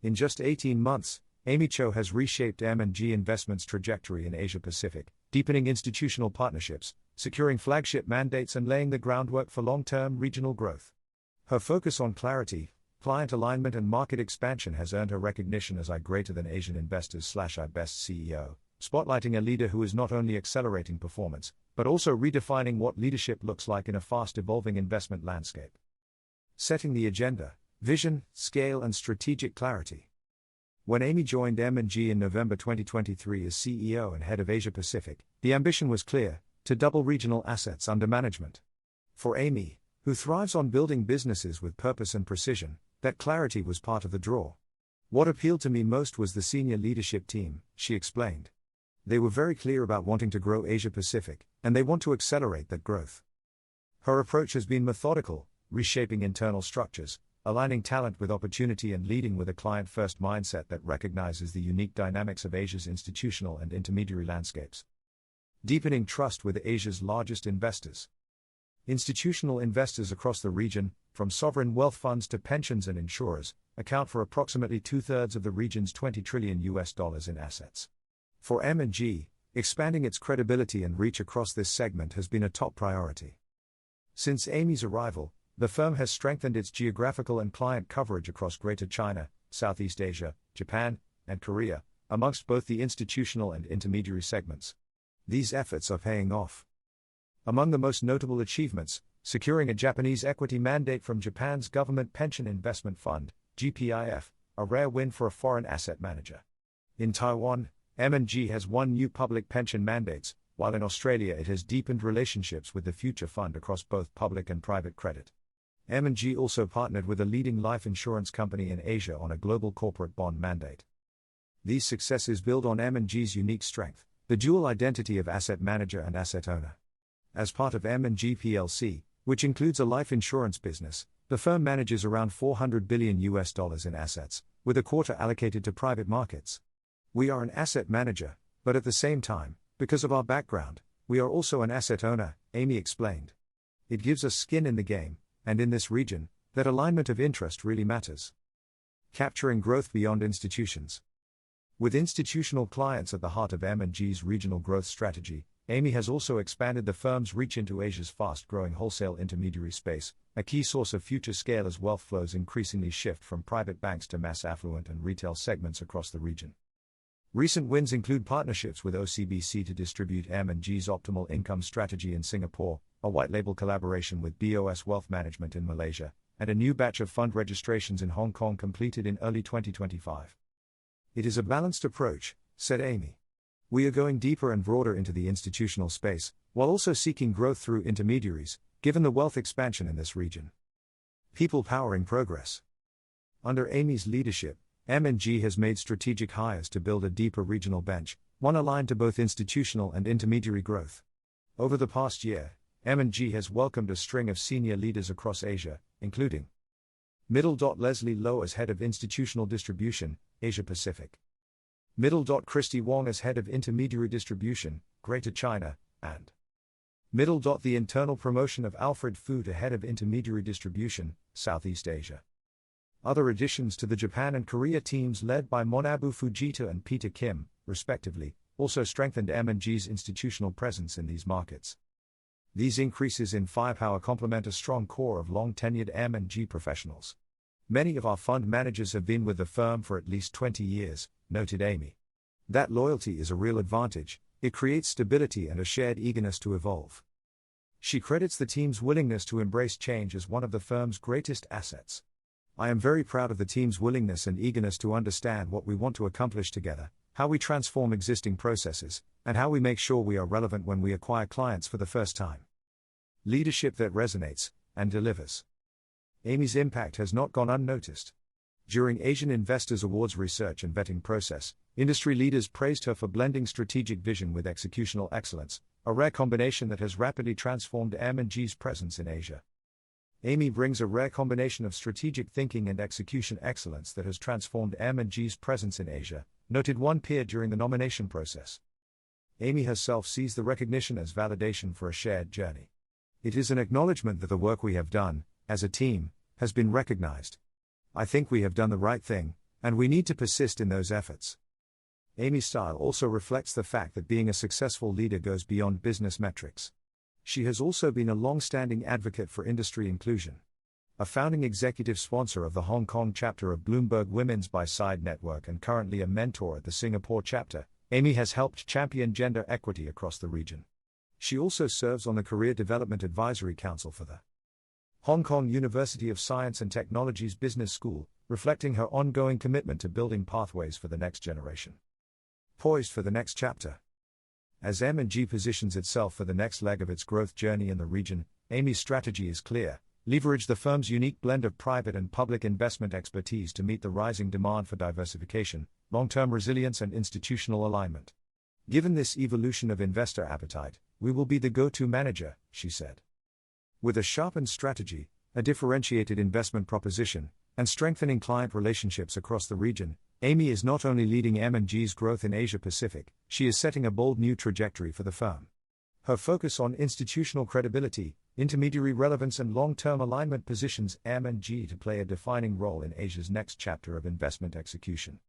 In just 18 months, Amy Cho has reshaped M&G Investment's trajectory in Asia Pacific, deepening institutional partnerships, securing flagship mandates and laying the groundwork for long-term regional growth. Her focus on clarity, client alignment and market expansion has earned her recognition as AsianInvestor's/iBest CEO, spotlighting a leader who is not only accelerating performance, but also redefining what leadership looks like in a fast-evolving investment landscape. Setting the agenda, vision, scale and strategic clarity. When Amy joined M&G in November 2023 as CEO and head of Asia Pacific, the ambition was clear: to double regional assets under management. For Amy, who thrives on building businesses with purpose and precision, that clarity was part of the draw. What appealed to me most was the senior leadership team, she explained. They were very clear about wanting to grow Asia Pacific, and they want to accelerate that growth. Her approach has been methodical, reshaping internal structures, aligning talent with opportunity and leading with a client-first mindset that recognizes the unique dynamics of Asia's institutional and intermediary landscapes. Deepening trust with Asia's largest investors. Institutional investors across the region, from sovereign wealth funds to pensions and insurers, account for approximately two-thirds of the region's $20 trillion in assets. For M&G, expanding its credibility and reach across this segment has been a top priority. Since Amy's arrival, the firm has strengthened its geographical and client coverage across Greater China, Southeast Asia, Japan, and Korea, amongst both the institutional and intermediary segments. These efforts are paying off. Among the most notable achievements, securing a Japanese equity mandate from Japan's Government Pension Investment Fund, GPIF, a rare win for a foreign asset manager. In Taiwan, M&G has won new public pension mandates, while in Australia it has deepened relationships with the Future Fund across both public and private credit. M&G also partnered with a leading life insurance company in Asia on a global corporate bond mandate. These successes build on M&G's unique strength, the dual identity of asset manager and asset owner. As part of M&G plc, which includes a life insurance business, the firm manages around $400 billion in assets, with a quarter allocated to private markets. We are an asset manager, but at the same time, because of our background, we are also an asset owner, Amy explained. It gives us skin in the game, and in this region, that alignment of interest really matters. Capturing growth beyond institutions. With institutional clients at the heart of M&G's regional growth strategy, Amy has also expanded the firm's reach into Asia's fast-growing wholesale intermediary space, a key source of future scale as wealth flows increasingly shift from private banks to mass affluent and retail segments across the region. Recent wins include partnerships with OCBC to distribute M&G's optimal income strategy in Singapore, a white-label collaboration with BOS Wealth Management in Malaysia, and a new batch of fund registrations in Hong Kong completed in early 2025. It is a balanced approach, said Amy. We are going deeper and broader into the institutional space, while also seeking growth through intermediaries, given the wealth expansion in this region. People powering progress. Under Amy's leadership, M&G has made strategic hires to build a deeper regional bench, one aligned to both institutional and intermediary growth. Over the past year, M&G has welcomed a string of senior leaders across Asia, including Leslie Lowe as head of institutional distribution, Asia Pacific. Christy Wong as head of intermediary distribution, Greater China, and the internal promotion of Alfred Fu to head of intermediary distribution, Southeast Asia. Other additions to the Japan and Korea teams led by Monabu Fujita and Peter Kim, respectively, also strengthened M&G's institutional presence in these markets. These increases in firepower complement a strong core of long-tenured M&G professionals. Many of our fund managers have been with the firm for at least 20 years, noted Amy. That loyalty is a real advantage, it creates stability and a shared eagerness to evolve. She credits the team's willingness to embrace change as one of the firm's greatest assets. I am very proud of the team's willingness and eagerness to understand what we want to accomplish together, how we transform existing processes, and how we make sure we are relevant when we acquire clients for the first time. Leadership that resonates and delivers. Amy's impact has not gone unnoticed. During AsianInvestor's awards research and vetting process, industry leaders praised her for blending strategic vision with executional excellence, a rare combination that has rapidly transformed M&G's presence in Asia. Amy brings a rare combination of strategic thinking and execution excellence that has transformed M&G's presence in Asia, noted one peer during the nomination process. Amy herself sees the recognition as validation for a shared journey. It is an acknowledgement that the work we have done, as a team, has been recognized. I think we have done the right thing, And we need to persist in those efforts. Amy's style also reflects the fact that being a successful leader goes beyond business metrics. She has also been a long-standing advocate for industry inclusion. A founding executive sponsor of the Hong Kong chapter of Bloomberg Women's Buy-Side Network and currently a mentor at the Singapore chapter, Amy has helped champion gender equity across the region. She also serves on the Career Development Advisory Council for the Hong Kong University of Science and Technology's Business School, reflecting her ongoing commitment to building pathways for the next generation. Poised for the next chapter. As M&G positions itself for the next leg of its growth journey in the region, Amy's strategy is clear: leverage the firm's unique blend of private and public investment expertise to meet the rising demand for diversification, long-term resilience and institutional alignment. Given this evolution of investor appetite, we will be the go-to manager, she said. With a sharpened strategy, a differentiated investment proposition, and strengthening client relationships across the region, Amy is not only leading M&G's growth in Asia Pacific, she is setting a bold new trajectory for the firm. Her focus on institutional credibility, intermediary relevance and long-term alignment positions M&G to play a defining role in Asia's next chapter of investment execution.